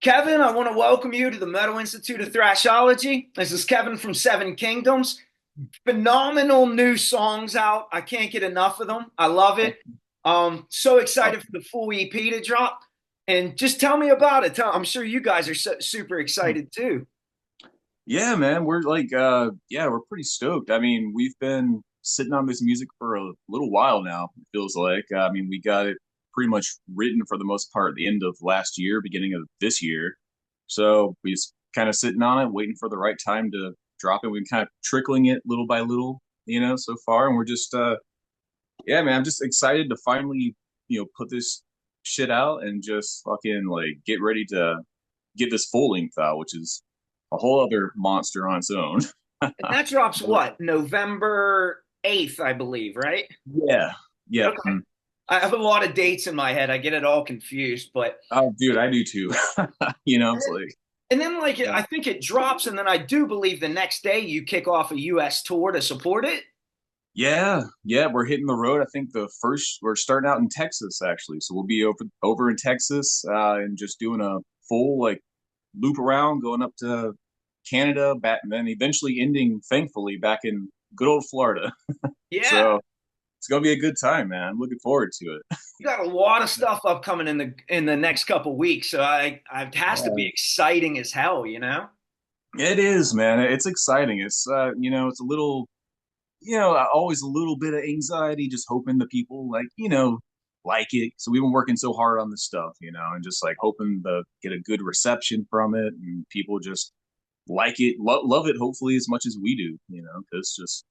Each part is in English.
Kevin, I want to welcome you to the Metal Institute of Thrashology. This is Kevin from Seven Kingdoms. Phenomenal new songs out. I can't get enough of them. I love it. So excited for the full EP to drop. And just tell me about it. I'm sure you guys are super excited too. Yeah, man, we're we're pretty stoked. I mean, we've been sitting on this music for a little while now, it feels like. I mean, we got it pretty much written for the most part at the end of last year, beginning of this year. So we just kind of sitting on it, waiting for the right time to drop it. We've been kind of trickling it little by little, so far. And we're just yeah, man, I'm just excited to finally, put this shit out and just fucking like get ready to get this full length out, which is a whole other monster on its own. And that drops what? November 8th, I believe, right? Yeah, yeah. Okay. I have a lot of dates in my head. I get it all confused, but Oh, dude, I do too. It's like, and then like yeah, I think it drops, and then I do believe the next day you kick off a US tour to support it. yeah. We're hitting the road. I think we're starting out in Texas actually, so we'll be over in Texas and just doing a full like loop around, going up to Canada, back, and then eventually ending, thankfully, back in good old Florida. Yeah, So it's gonna be a good time, man. I'm looking forward to it. you got a lot of stuff upcoming in the next couple weeks, so I it has to be Yeah. exciting as hell, you know? It is, man. It's exciting. It's it's a little, always a little bit of anxiety, just hoping the people like it. So we've been working so hard on this stuff, and just like hoping to get a good reception from it and people just like it, love it, hopefully as much as we do, because just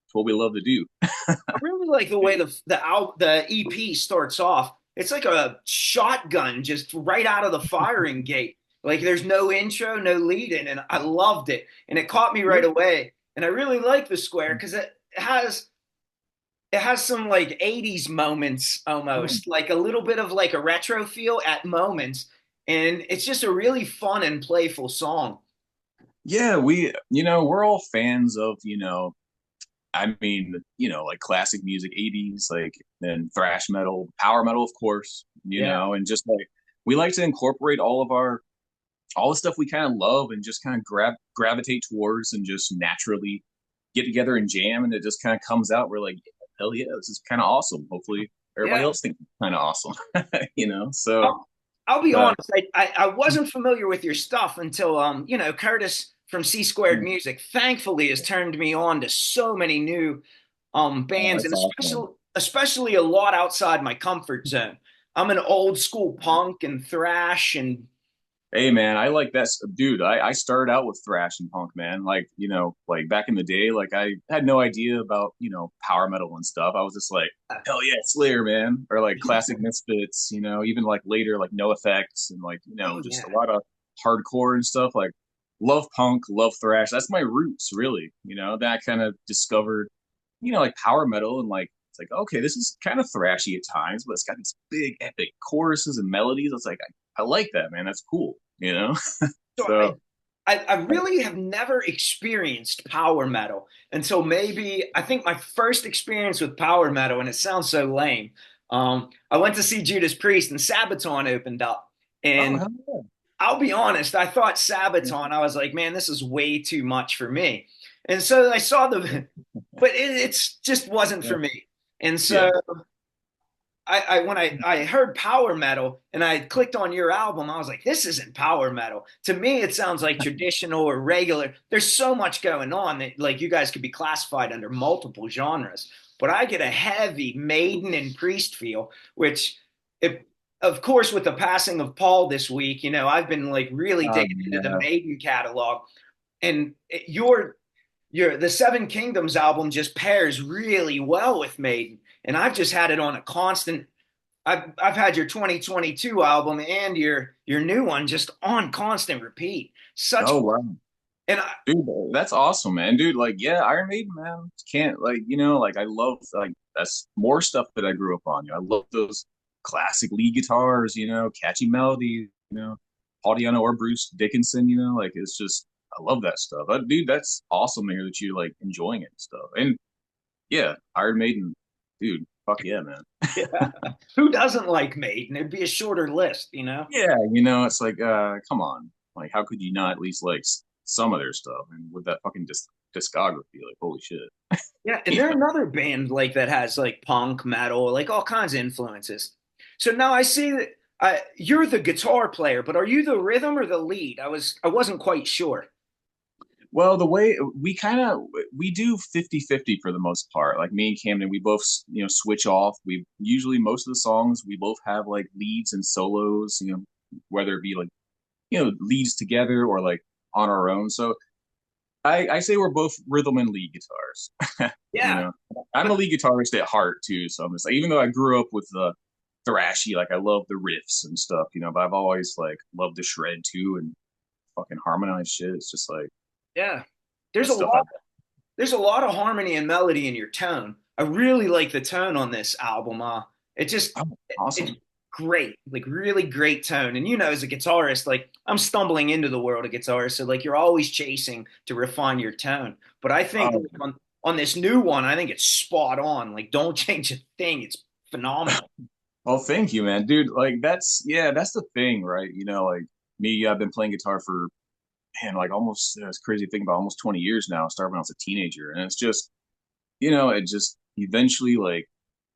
it's what we love to do. I really like the way the EP starts off. It's like a shotgun just right out of the firing gate. Like there's no intro, no lead in, and I loved it. And it caught me right away. And I really like the square because it has some like 80s moments almost, like a little bit of like a retro feel at moments. And it's just a really fun and playful song. Yeah, we're all fans of, I mean, like classic music, 80s, like, and thrash metal, power metal, of course, Yeah. and just like we like to incorporate all the stuff we kind of love and just kind of gravitate towards and just naturally get together and jam, and it just kind of comes out. We're like, hell yeah, this is kind of awesome. Hopefully everybody Yeah. else thinks it's kind of awesome. So I'll be uh honest. I wasn't familiar with your stuff until Curtis from C Squared Music thankfully has turned me on to so many new bands, it's and awesome. especially a lot outside my comfort zone. I'm an old school punk and thrash, and Hey man, I like that, dude. I started out with thrash and punk, man. Like, like back in the day, like I had no idea about, power metal and stuff. I was just like, hell yeah, Slayer, man. Or like classic Misfits, even like later, like No Effects and like, oh just a yeah, lot of hardcore and stuff. Like love punk, love thrash. That's my roots, really. Then I kind of discovered, like power metal and like it's like, okay, this is kind of thrashy at times, but it's got these big epic choruses and melodies. It's like I like that, man. That's cool, so So I really have never experienced power metal until maybe I think my first experience with power metal, and it sounds so lame. I went to see Judas Priest and Sabaton opened up, oh and hell I'll be honest, I thought Sabaton, I was like, man, this is way too much for me. And so I saw but it's just wasn't yeah. for me. And Yeah. so when I heard power metal and I clicked on your album, I was like, this isn't power metal. To me, it sounds like traditional or regular. There's so much going on that like you guys could be classified under multiple genres. But I get a heavy Maiden and Priest feel, which if of course with the passing of Paul this week, I've been like really digging into the Yeah. Maiden catalog. And your the Seven Kingdoms album just pairs really well with Maiden, and I've just had it on a constant. I've had your 2022 album and your new one just on constant repeat. Such Oh wow. and I, Dude, that's awesome, man. Dude, like, yeah, Iron Maiden, man. Can't like, like I love like that's more stuff that I grew up on. I love those classic lead guitars, catchy melody, Paul Diano or Bruce Dickinson, like it's just I love that stuff. Dude, that's awesome to hear that you like enjoying it and stuff. And yeah, Iron Maiden, dude, fuck yeah, man. Yeah. Who doesn't like Maiden? It'd be a shorter list, you know? Yeah, it's like, come on. Like, how could you not at least like some of their stuff? And with that fucking discography, like, holy shit. Yeah, and Yeah. they're another band like that has like punk, metal, like all kinds of influences. So now I see that you're the guitar player, but are you the rhythm or the lead? I wasn't quite sure. Well, the way we do 50-50 for the most part. Like me and Camden, we both, switch off. We usually most of the songs we both have like leads and solos, whether it be like, leads together or like on our own. So I say we're both rhythm and lead guitars. You Yeah, know, I'm a but lead guitarist at heart too. So I'm just like, even though I grew up with the thrashy, like I love the riffs and stuff, but I've always like loved to shred too and fucking harmonize shit. It's just like yeah, there's that's a stuff I lot there's a lot of harmony and melody in your tone. I really like the tone on this album. It just oh, it's awesome. great, like really great tone. And as a guitarist, like I'm stumbling into the world of guitarists, so like you're always chasing to refine your tone. But I think Um, like, on this new one, I think it's spot on. Like don't change a thing. It's phenomenal. well, thank you, man, dude. Like that's the thing, right? Like me, I've been playing guitar for man, like almost it's crazy to think about almost 20 years now. I started when I was a teenager, and it's just it just eventually like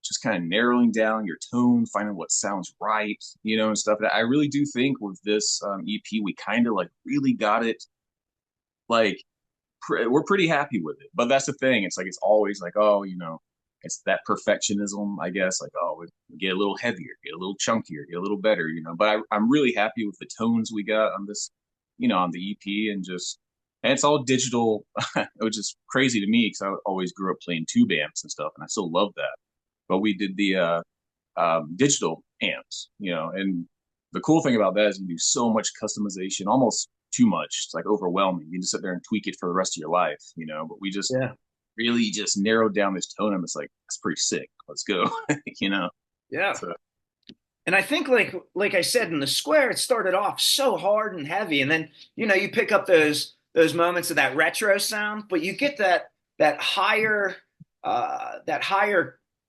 just kind of narrowing down your tone, finding what sounds right, and stuff. That I really do think with this EP, we kind of like really got it. Like we're pretty happy with it, but that's the thing. It's like it's always like, oh, it's that perfectionism, I guess. Like, oh, we get a little heavier, get a little chunkier, get a little better, But I'm really happy with the tones we got on this, on the EP, and it's all digital, which is crazy to me because I always grew up playing tube amps and stuff, and I still love that. But we did the digital amps, and the cool thing about that is you do so much customization, almost too much. It's like overwhelming. You just sit there and tweak it for the rest of your life, But we just Yeah. really just narrowed down this tone, and it's like that's pretty sick. Let's go, you know. Yeah. So And I think like I said in the square, it started off so hard and heavy, and then you pick up those moments of that retro sound, but you get that higher,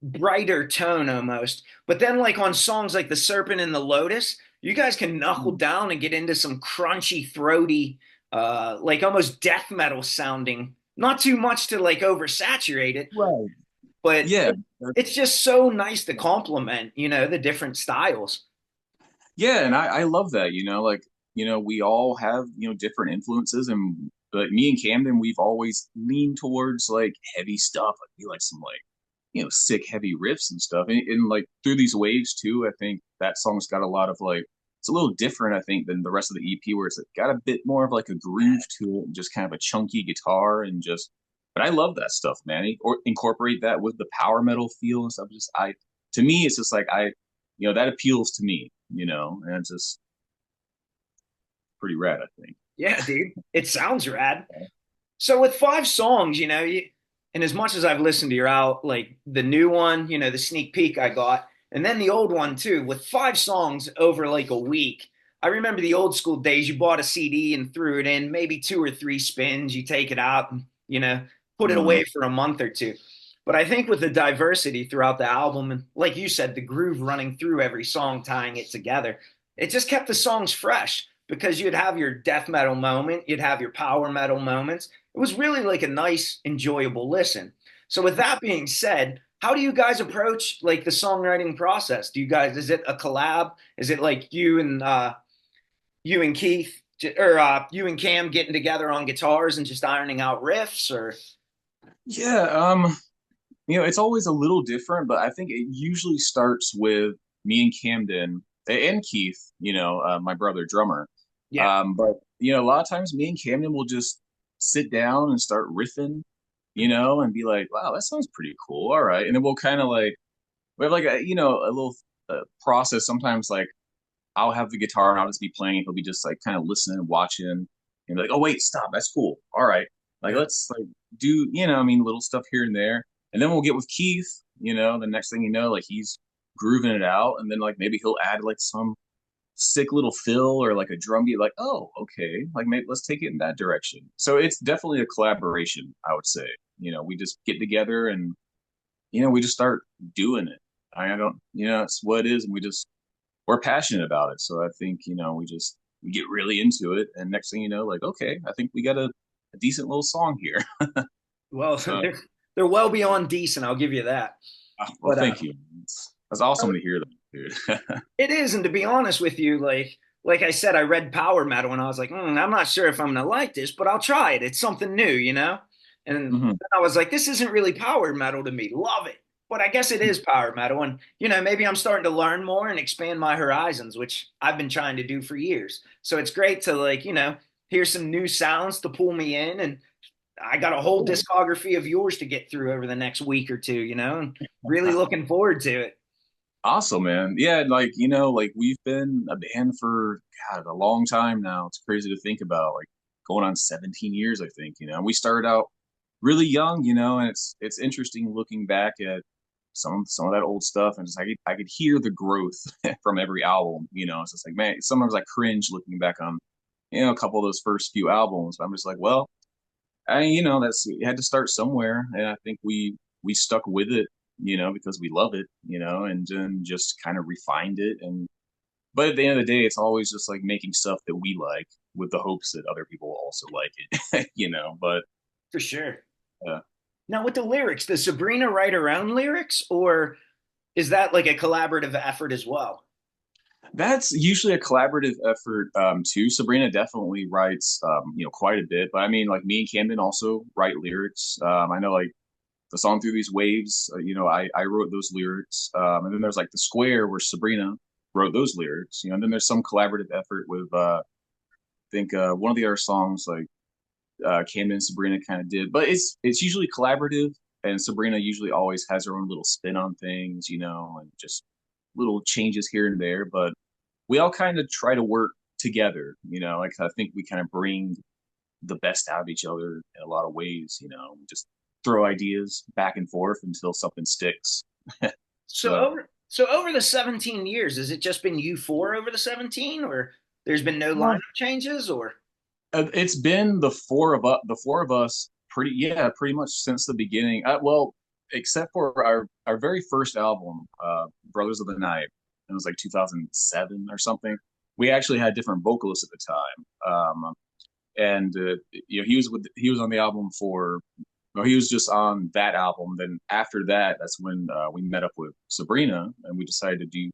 brighter tone almost. But then like on songs like The Serpent and the Lotus, you guys can knuckle down and get into some crunchy, throaty, like almost death metal sounding. Not too much to like oversaturate it, right, but yeah, it's just so nice to complement, the different styles. yeah, and I love that. Like we all have different influences, and like me and Camden, we've always leaned towards like heavy stuff. Like we like some like sick heavy riffs and stuff. And like through these waves too, I think that song's got a lot of like it's a little different, I think, than the rest of the EP where it's got a bit more of like a groove to it and just kind of a chunky guitar and just but I love that stuff, man. Or incorporate that with the power metal feel and stuff. Just I to me it's just like that appeals to me, and it's just pretty rad, I think. Yeah, dude, it sounds rad. So with 5 songs, and as much as I've listened to your out, like the new one, the sneak peek I got, and then the old one too, with 5 songs over like a week. I remember the old school days. You bought a CD and threw it in, maybe 2 or 3 spins. You take it out and put it Mhm. away for a month or two. But I think with the diversity throughout the album, and like you said, the groove running through every song, tying it together, it just kept the songs fresh because you'd have your death metal moment, you'd have your power metal moments. It was really like a nice, enjoyable listen. So with that being said, how do you guys approach like the songwriting process? Is it a collab? Is it like you and Keith or you and Cam getting together on guitars and just ironing out riffs or Yeah, it's always a little different, but I think it usually starts with me and Camden and Keith, my brother drummer. yeah, But a lot of times me and Camden will just sit down and start riffing, and be like, "Wow, that sounds pretty cool. All right," and then we'll kind of like we have like a little process. Sometimes like I'll have the guitar and I'll just be playing. He'll be just like kind of listening and watching, and be like, "Oh wait, stop. That's cool. All right, like yeah, let's like do little stuff here and there." And then we'll get with Keith. The next thing you know, like he's grooving it out, and then like maybe he'll add like some sick little fill or like a drum beat. Like, oh, okay, like maybe let's take it in that direction. So it's definitely a collaboration, I would say. We just get together and we just start doing it. I don't, it's what it is, and we're passionate about it. So I think, we get really into it, and next thing you know, like, okay, I think we got a decent little song here. Well, So, they're well beyond decent. I'll give you that. well, But thank you. That's awesome to hear that, dude. it is, and to be honest with you, like I said, I read power metal and I was like, I'm not sure if I'm gonna like this, but I'll try it. It's something new, you know. And Hmm. I was like, this isn't really power metal to me. Love it, but I guess it is power metal, and maybe I'm starting to learn more and expand my horizons, which I've been trying to do for years. So it's great to hear some new sounds to pull me in, and I got a whole discography of yours to get through over the next week or two, and really looking forward to it. Awesome, man. Yeah, like, like we've been a band for God, a long time now. It's crazy to think about, like going on 17 years, I think, We started out really young, and it's interesting looking back at some of that old stuff, and just I could hear the growth from every album, It's just like, man, sometimes I cringe looking back on, a couple of those first few albums. But I'm just like, well, that's you had to start somewhere, and I think we stuck with it, because we love it, and then just kind of refined it. And but at the end of the day, it's always just like making stuff that we like with the hopes that other people will also like it, But For sure. uh, Now, with the lyrics, does Sabrina write her own lyrics, or is that like a collaborative effort as well? that's usually a collaborative effort too. Sabrina definitely writes, quite a bit, but I mean, like me and Camden also write lyrics. I know like the song Through These Waves, I wrote those lyrics. And then there's like The Square where Sabrina wrote those lyrics, and then there's some collaborative effort with, I think, one of the other songs like Camden and Sabrina kind of did, but it's usually collaborative, and Sabrina usually always has her own little spin on things, and just little changes here and there, but we all kind of try to work together, like I think we kind of bring the best out of each other in a lot of ways, we just throw ideas back and forth until something sticks. So So over the 17 years, has it just been you four over the 17, or there's been no lineup changes, or it's been the four of us pretty much since the beginning. Well, except for our very first album, Brothers of the Night. It was like 2007 or something. We actually had different vocalists at the time, and he was on the album for. No, he was just on that album. Then after that, that's when we met up with Sabrina, and we decided to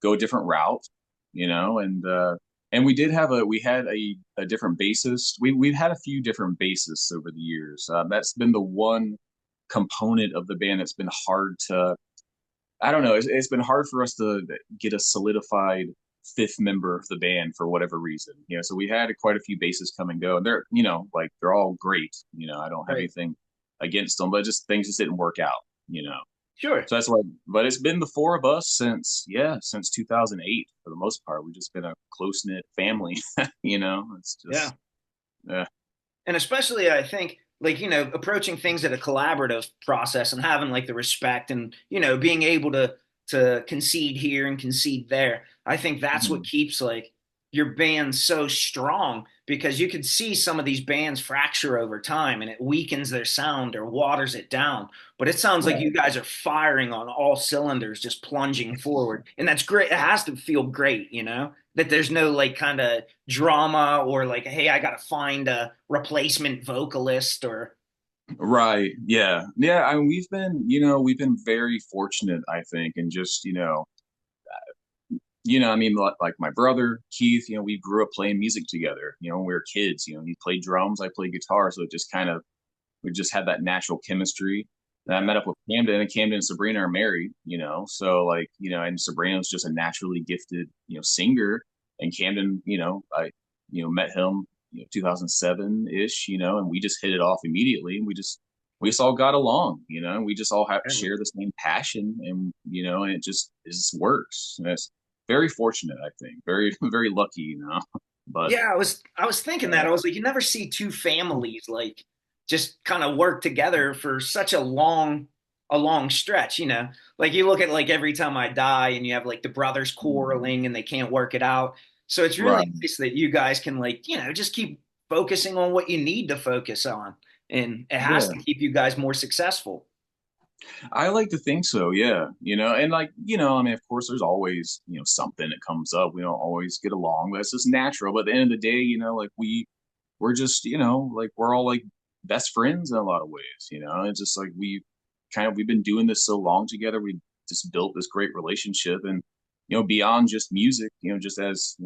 go a different route, and we had a different bassist. We've had a few different bassists over the years. That's been the one component of the band that's been hard to. I don't know. It's been hard for us to get a solidified fifth member of the band for whatever reason. So we had quite a few bassists come and go, and they're like they're all great. I don't have right? anything against them, but just things just didn't work out. Sure. So that's why. But it's been the four of us since 2008 for the most part. We've just been a close knit family. It's Yeah. just yeah. And especially I think like approaching things at a collaborative process and having like the respect and being able to concede here and concede there. I think that's what Mhm. keeps like your band so strong, because you could see some of these bands fracture over time and it weakens their sound or waters it down. But it sounds like you Right. guys are firing on all cylinders, just plunging forward. And that's great. It has to feel great, that there's no like kind of drama or like, hey, I got to find a replacement vocalist or. Right. Yeah. Yeah. I mean, we've been very fortunate, I think, and just I mean, like my brother Keith, we grew up playing music together. When we were kids. He played drums, I played guitar, so it just kind of we just had that natural chemistry. And I Yeah. met up with Camden, and Camden and Sabrina are married. So like and Sabrina was just a naturally gifted singer, and Camden, I met him 2007 ish, and we just hit it off immediately, and we just all got along, and we just all have share the same passion, and and it just works. And it's very fortunate, I think, very very lucky, but Yeah, I was thinking that. I was like, you never see two families like just kind of work together for such a long stretch, Like you look at like Every Time I Die and you have like the brothers quarreling and they can't work it out. So it's right. really nice that you guys can like, just keep focusing on what you need to focus on. And it has Yeah. to keep you guys more successful. I like to think so, yeah. And like, I mean, of course, there's always, something that comes up. We don't always get along, but it's just natural. But at the end of the day, like we're just, like we're all like best friends in a lot of ways, It's just like we've been doing this so long together. We just built this great relationship and, beyond just music, just as,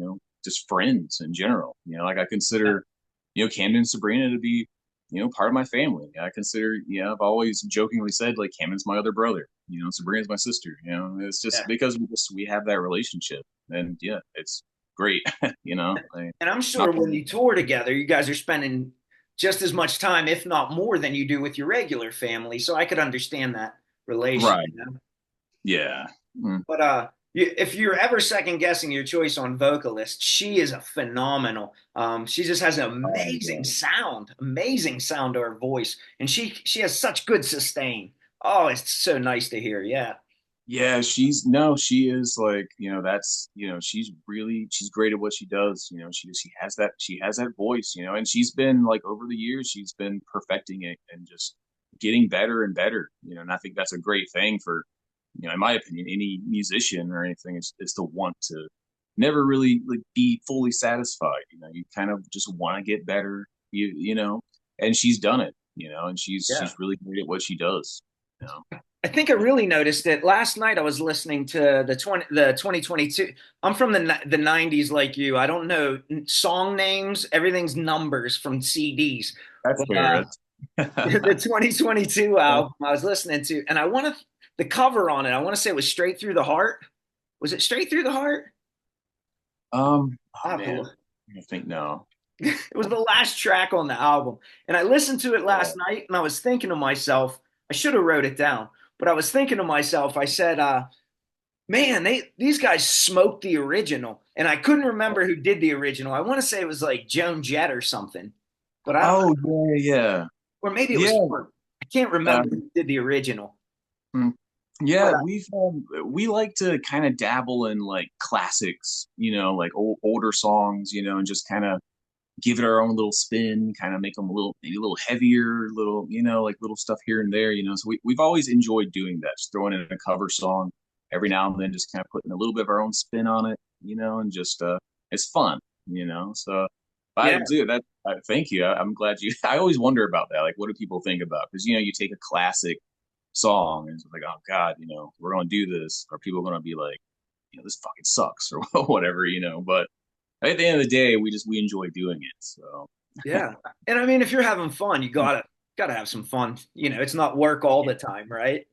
just friends in general. Like I consider, Camden and Sabrina to be, part of my family. I consider, I've always jokingly said like Camden's my other brother, Sabrina's my sister, it's just Yeah. because we have that relationship and yeah, it's great, And I'm not sure when you tour together, you guys are spending just as much time, if not more, than you do with your regular family. So I could understand that relation, right. you know? Yeah. Mm. But if you're ever second guessing your choice on vocalist, she is a phenomenal. She just has an Oh, yeah. amazing sound to her voice, and she has such good sustain. Oh, it's so nice to hear. Yeah, Yeah, she's no, she is like, that's, she's great at what she does. She has that voice, and she's been like over the years, she's been perfecting it and just getting better and better, and I think that's a great thing for, in my opinion, any musician or anything is to want to never really like be fully satisfied. You kind of just want to get better, and she's done it, and she's yeah. really great at what she does, you know. I think I really noticed it last night. I was listening to the 2022. I'm from the 90s like you. I don't know song names. Everything's numbers from CDs. That's But fair. the 2022 album I was listening to, and I want to the cover on it. I want to say it was Straight Through the Heart. Was it Straight Through the Heart? Oh I have to man, look. I think no. It was the last track on the album. And I listened to it Yeah. last night and I was thinking to myself, I should have wrote it down, but I was thinking to myself, I said, man, these guys smoked the original. And I couldn't remember who did the original. I want to say it was like Joan Jett or something. But I don't Oh yeah, or maybe it yeah, was yeah. I can't Uh, remember who did the original. mm, yeah, But we like to kind of dabble in like classics, like older songs, and just kind of give it our own little spin, kind of make them a little maybe a little heavier, little like little stuff here and there, So we've always enjoyed doing that, just throwing in a cover song every now and then, just kind of putting a little bit of our own spin on it, and just it's fun, So I yeah, do that. Thank you. I'm glad you. I always wonder about that. Like, what do people think about? Because you take a classic song and it's like, oh God, we're gonna do this, or people are gonna be like, this fucking sucks or whatever, But at the end of the day, we enjoy doing it. So yeah. And I mean, if you're having fun, you gotta have some fun. It's not work all the time, right?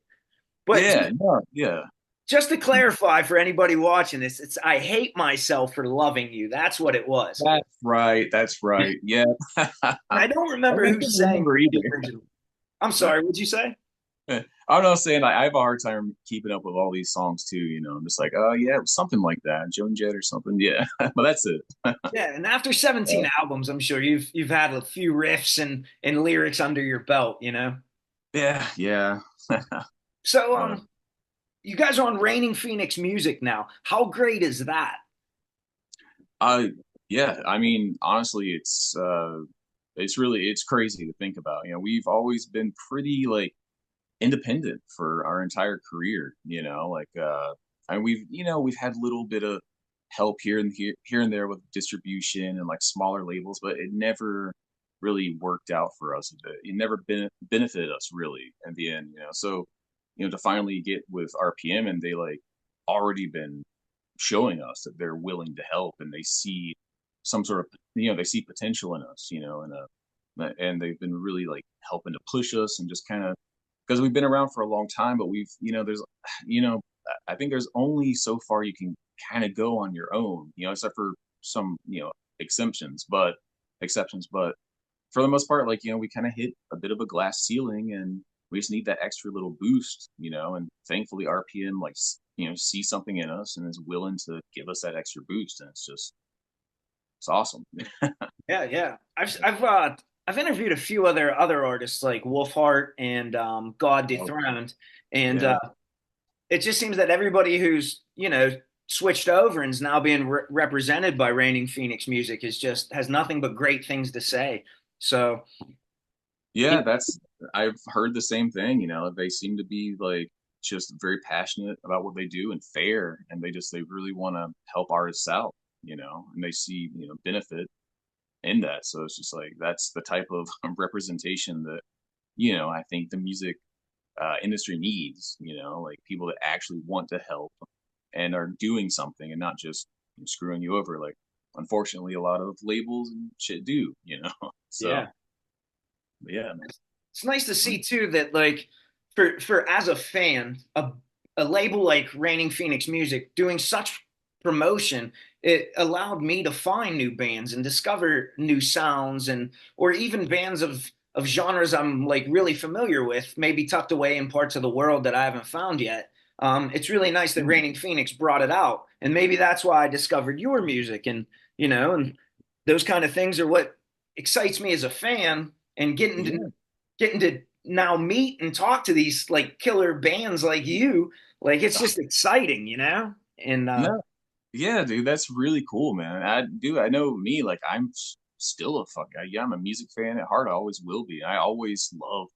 But yeah, no, yeah, just to clarify for anybody watching this, it's I hate myself for loving you. That's what it was. that's right. That's right. Yeah. And I don't I remember who can't sang remember the either. original. I'm sorry, what'd you say? I'm not saying I have a hard time keeping up with all these songs too. I'm just like, oh yeah, it was something like that, Joan Jett or something. Yeah, but that's it. Yeah, and after 17 albums, I'm sure you've had a few riffs and lyrics under your belt. Yeah, yeah. So Uh, you guys are on Raining Phoenix Music now. How great is that? I yeah. I mean, honestly, it's crazy to think about. We've always been pretty like independent for our entire career, and we've had a little bit of help here and there with distribution and like smaller labels, but it never really worked out for us. It never benefited us really in the end, So, to finally get with RPM and they like already been showing us that they're willing to help and they see some sort of they see potential in us, and they've been really like helping to push us and just kind of because we've been around for a long time, but we've, there's, you know, I think there's only so far you can kind of go on your own, except for some, exceptions, but for the most part, like, we kind of hit a bit of a glass ceiling and we just need that extra little boost, and thankfully RPM, like, see something in us and is willing to give us that extra boost. And it's awesome. Yeah, yeah. I've interviewed a few other artists like Wolfheart and God Oh, Dethroned, and yeah. it just seems that everybody who's switched over and is now being represented by Reigning Phoenix Music is just has nothing but great things to say. So Yeah, that's I've heard the same thing, you know. They seem to be like just very passionate about what they do and fair, and they really want to help artists out, you know, and they see, you know, benefit in that. So it's just like that's the type of representation that, you know, I think the music industry needs, you know, like people that actually want to help and are doing something and not just screwing you over like unfortunately a lot of labels and shit do, you know. So Yeah. yeah, man. It's nice to see too that like for as a fan, a label like Reigning Phoenix Music doing such promotion, it allowed me to find new bands and discover new sounds and or even bands of genres I'm like really familiar with, maybe tucked away in parts of the world that I haven't found yet. It's really nice that Reigning Phoenix brought it out, and maybe that's why I discovered your music, and and those kind of things are what excites me as a fan, and Yeah. getting to now meet and talk to these like killer bands like you, like it's just exciting, And No, yeah, dude, that's really cool, man. I know me, like still a yeah, I'm a music fan at heart. I always will be. I always love,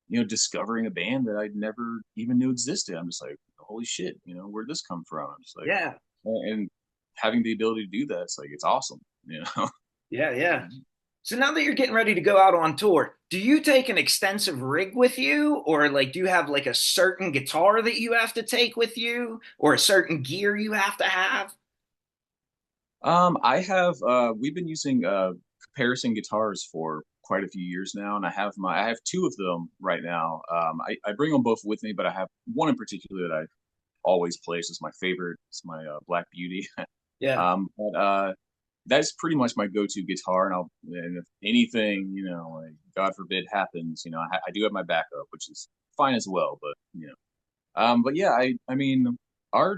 you know, discovering a band that I never even knew existed. I'm just like, holy shit, you know, where'd this come from? I'm just like, yeah, and having the ability to do that, it's like it's awesome, you know. yeah, yeah. So now that you're getting ready to go out on tour, do you take an extensive rig with you, or like do you have like a certain guitar that you have to take with you, or a certain gear you have to have? I have we've been using comparison guitars for quite a few years now, and I have two of them right now. I bring them both with me, but I have one in particular that I always play. It's just my favorite. It's my Black Beauty. Yeah. But that's pretty much my go-to guitar, and if anything, you know, like God forbid happens, you know, I do have my backup, which is fine as well. But you know, but yeah, I mean, our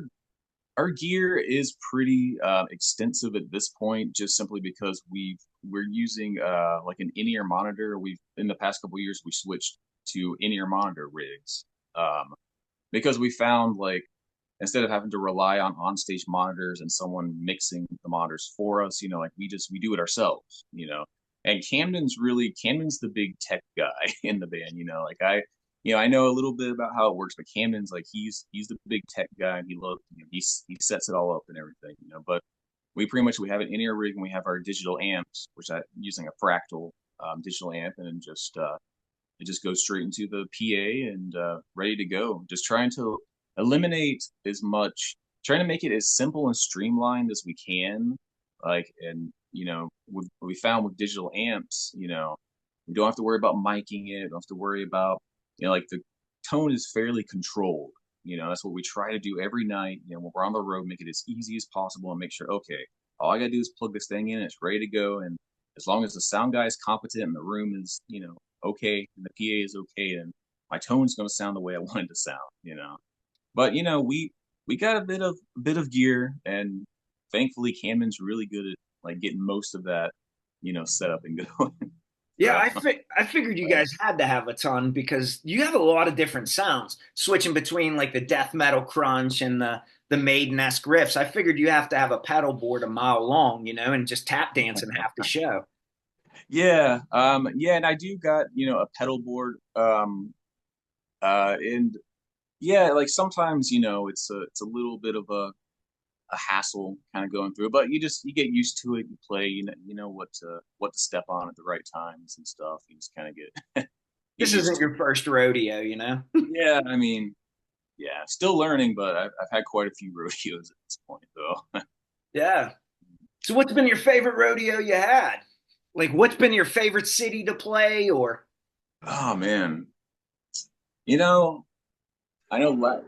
our gear is pretty extensive at this point, just simply because we're using like an in-ear monitor. We've in the past couple of years we switched to in-ear monitor rigs because we found like instead of having to rely on onstage monitors and someone mixing the monitors for us, you know, like we do it ourselves, you know. And Camden's the big tech guy in the band, you know. Like you know, I know a little bit about how it works, but Camden's like he's the big tech guy, and he loves, you know, he sets it all up and everything, you know. But we pretty much we have an in-ear rig and we have our digital amps, which I using a fractal digital amp, and then just it just goes straight into the PA and ready to go. Just trying to eliminate as much, trying to make it as simple and streamlined as we can. Like, and you know, we found with digital amps, you know, we don't have to worry about miking it. Don't have to worry about, you know, like the tone is fairly controlled. You know, that's what we try to do every night. You know, when we're on the road, make it as easy as possible and make sure, okay, all I gotta do is plug this thing in, it's ready to go. And as long as the sound guy is competent and the room is, you know, okay and the PA is okay, and my tone's going to sound the way I want it to sound, you know. But you know, we got a bit of gear, and thankfully Camden's really good at like getting most of that, you know, set up and going. Yeah, So I figured you guys had to have a ton because you have a lot of different sounds, switching between like the death metal crunch and the Maiden-esque riffs. I figured you have to have a pedal board a mile long, and just tap dancing half the show. yeah, yeah, and I do got, you know, a pedal board, and yeah, like sometimes, you know, it's a little bit of a hassle kind of going through it, but you get used to it. You play, you know what to step on at the right times and stuff. You just kind of get This used isn't to your first rodeo. it. Yeah, I mean, yeah, still learning, but I've had quite a few rodeos at this point, though. Yeah. So what's been your favorite rodeo you had? Like what's been your favorite city to play or Oh man, you know, I know.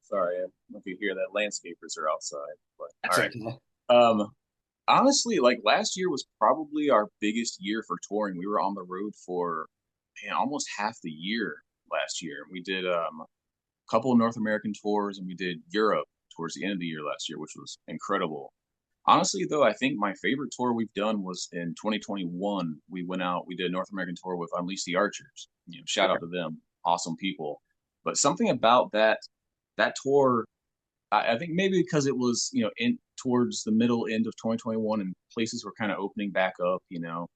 Sorry, I don't know if you hear that. Landscapers are outside, but all that's right. okay. Um, honestly, like last year was probably our biggest year for touring. We were on the road for man, almost half the year last year. We did a couple of North American tours and we did Europe towards the end of the year last year, which was incredible. Honestly, though, I think my favorite tour we've done was in 2021. We went out, we did a North American tour with Unleash the Archers. You know, shout out to them, awesome people. But something about that tour, I think maybe because it was, you know, in towards the middle end of 2021 and places were kind of opening back up, you know.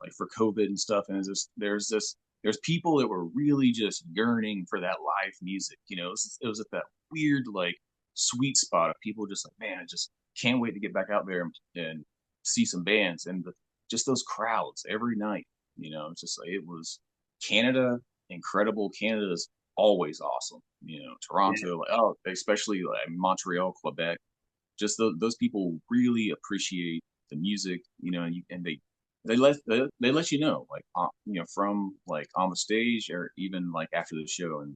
like for COVID and stuff. And there's people that were really just yearning for that live music. It was at that weird like sweet spot of people just like, man, I just can't wait to get back out there and see some bands and just those crowds every night. It's just like it was Canada, incredible. Canada's always awesome. Yeah. Toronto, like, oh, especially like Montreal, Quebec, just those people really appreciate the music, and they let you know, like from like on the stage or even like after the show. And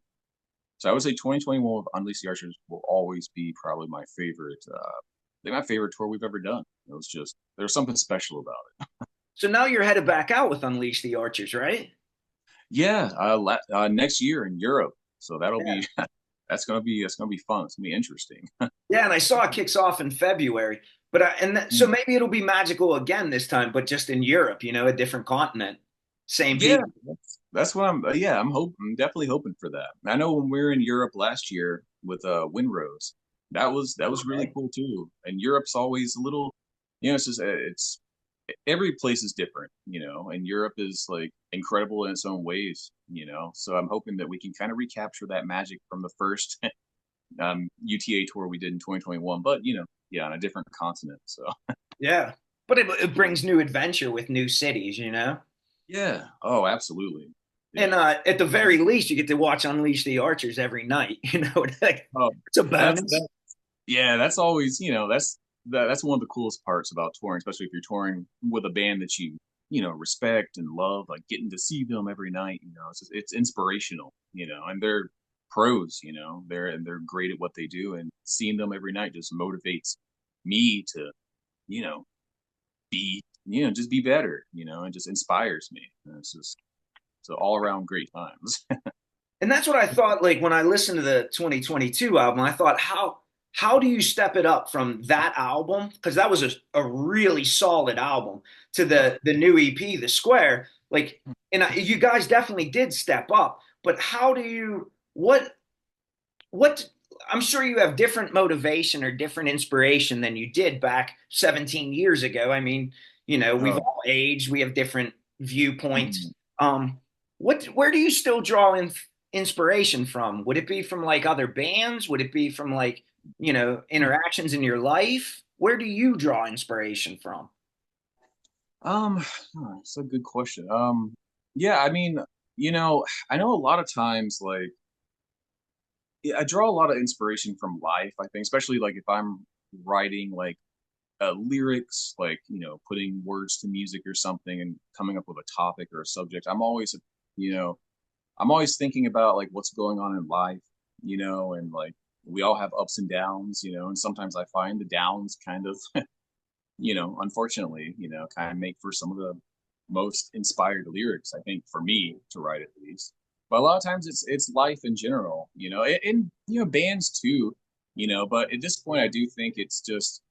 so I would say 2021 with Unleash the Archers will always be probably my favorite. I think my favorite tour we've ever done. It was just there's something special about it. So now you're headed back out with Unleash the Archers, right? Yeah, next year in Europe. So that'll Yeah. be that's gonna be fun. It's gonna be interesting. Yeah, and I saw it kicks off in February, but so maybe it'll be magical again this time, but just in Europe, a different continent, same Yeah, people. that's what I'm definitely hoping for that. I know when we were in Europe last year with Windrose, that was really Okay. cool too. And Europe's always a little, it's just it's every place is different, and Europe is like incredible in its own ways. So I'm hoping that we can kind of recapture that magic from the first UTA tour we did in 2021, but yeah, on a different continent. So Yeah, but it brings new adventure with new cities. yeah, oh, absolutely, And yeah. at the very least, you get to watch Unleash the Archers every night. Like, Oh, it's a that's bonus. that. Yeah, that's always, that's one of the coolest parts about touring, especially if you're touring with a band that respect and love, like getting to see them every night, it's inspirational, and they're pros, they're great at what they do, and seeing them every night just motivates me to, you know, just be better, and just inspires me. And it's an all around great times. And that's what I thought. Like when I listened to the 2022 album, I thought, how do you step it up from that album? Because that was a really solid album to the new EP, The Square. Like, and you guys definitely did step up. But how do you what? I'm sure you have different motivation or different inspiration than you did back 17 years ago. I mean, we've Oh. all aged. We have different viewpoints. Mm. Um, where do you still draw inspiration from? Would it be from like other bands? Would it be from like, interactions in your life? Where do you draw inspiration from? It's a good question. Yeah, I mean, I know a lot of times, like, yeah, I draw a lot of inspiration from life, I think, especially like if I'm writing like lyrics, like, putting words to music or something and coming up with a topic or a subject. You know, I'm always thinking about like what's going on in life, and like we all have ups and downs, and sometimes I find the downs kind of unfortunately, kind of make for some of the most inspired lyrics, I think, for me to write at least. But a lot of times it's life in general, and bands too, but at this point I do think it's just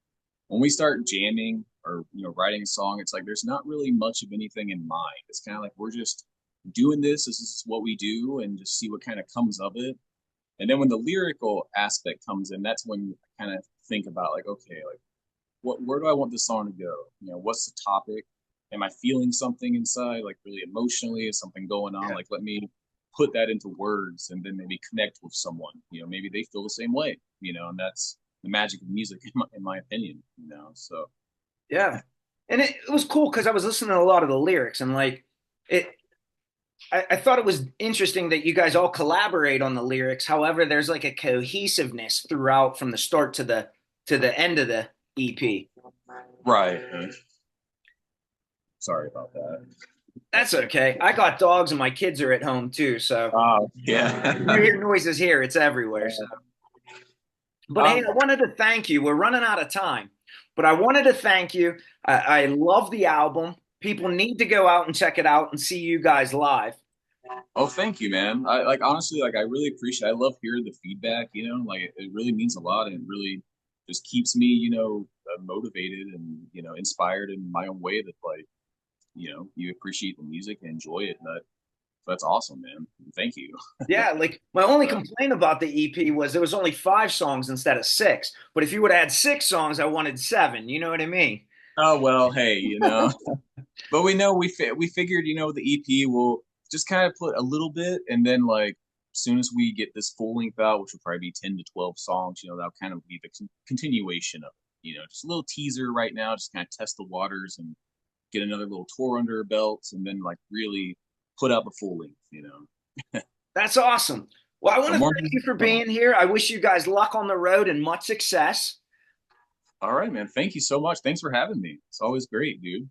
when we start jamming or writing a song, it's like there's not really much of anything in mind. It's kind of like we're just doing this is what we do and just see what kind of comes of it. And then when the lyrical aspect comes in, that's when I kind of think about like, okay, like where do I want this song to go? What's the topic? Am I feeling something inside, like really emotionally? Is something going on? Yeah. Like, let me put that into words and then maybe connect with someone. Maybe they feel the same way, and that's the magic of music, in my opinion, So, Yeah. And it was cool because I was listening to a lot of the lyrics and like it I thought it was interesting that you guys all collaborate on the lyrics. However, there's like a cohesiveness throughout from the start to the end of the EP. right. Sorry about that. That's okay. I got dogs and my kids are at home too, so you Yeah. hear noises here, it's everywhere. So, but hey, um, I wanted to thank you. We're running out of time, but I wanted to thank you. I love the album. People need to go out and check it out and see you guys live. oh, thank you, man. I like honestly, like I really appreciate. I love hearing the feedback. Like it really means a lot, and it really just keeps me, motivated and inspired in my own way. That like you appreciate the music and enjoy it. And that's awesome, man. Thank you. Yeah, like my only Uh, complaint about the EP was there was only 5 songs instead of 6. But if you would have had 6 songs, I wanted 7. You know what I mean? oh well, hey, But we know we figured, the EP will just kind of put a little bit, and then like as soon as we get this full length out, which will probably be 10 to 12 songs, that'll kind of be the continuation of it. Just a little teaser right now, just kind of test the waters and get another little tour under our belts, and then like really put out the full length. That's awesome. Well, I want But to more thank you music for to come. being here. I wish you guys luck on the road and much success. All right, man. Thank you so much. Thanks for having me. It's always great, dude.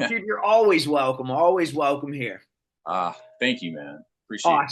Dude, you're always welcome. Always welcome here. Thank you, man. Appreciate Awesome. that.